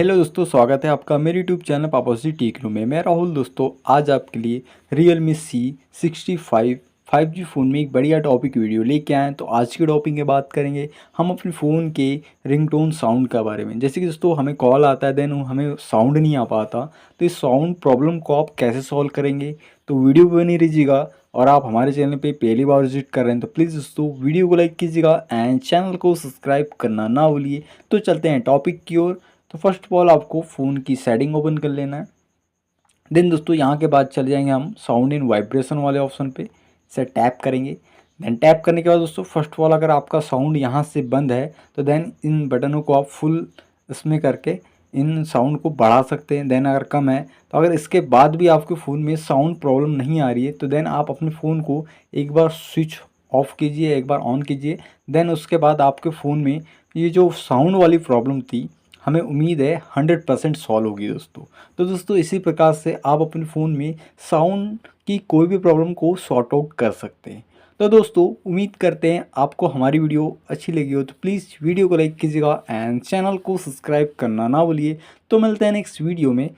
Hello दोस्तों, स्वागत है आपका मेरे यूट्यूब चैनल पापोसी टेक्नो में। मैं राहुल दोस्तों आज आपके लिए Realme C65 5G फ़ोन में एक बढ़िया टॉपिक वीडियो लेके आए हैं। तो आज की टॉपिक में बात करेंगे हम अपने फ़ोन के रिंगटोन साउंड के बारे में। जैसे कि दोस्तों हमें कॉल आता है देन हमें साउंड नहीं आ पाता, तो इस साउंड प्रॉब्लम को आप कैसे सॉल्व करेंगे, तो वीडियो बनी रहिएगा। और आप हमारे चैनल पे पहली बार विजिट कर रहे हैं तो प्लीज़ दोस्तों वीडियो को लाइक कीजिएगा एंड चैनल को सब्सक्राइब करना ना भूलिए। तो चलते हैं टॉपिक की ओर। तो फर्स्ट ऑफ ऑल आपको फ़ोन की सेटिंग ओपन कर लेना है। देन दोस्तों यहाँ के बाद चले जाएंगे हम साउंड इन वाइब्रेशन वाले ऑप्शन पे, इसे टैप करेंगे। देन टैप करने के बाद दोस्तों फर्स्ट ऑफ ऑल अगर आपका साउंड यहाँ से बंद है तो देन इन बटनों को आप फुल इसमें करके इन साउंड को बढ़ा सकते हैं। देन अगर कम है तो अगर इसके बाद भी आपके फ़ोन में साउंड प्रॉब्लम नहीं आ रही है तो देन आप अपने फ़ोन को एक बार स्विच ऑफ कीजिए, एक बार ऑन कीजिए। देन उसके बाद आपके फ़ोन में ये जो साउंड वाली प्रॉब्लम थी हमें उम्मीद है 100% सॉल्व होगी दोस्तों। तो दोस्तों इसी प्रकार से आप अपने फ़ोन में साउंड की कोई भी प्रॉब्लम को सॉर्ट आउट कर सकते हैं। तो दोस्तों उम्मीद करते हैं आपको हमारी वीडियो अच्छी लगी हो, तो प्लीज़ वीडियो को लाइक कीजिएगा एंड चैनल को सब्सक्राइब करना ना भूलिए। तो मिलते हैं नेक्स्ट वीडियो में।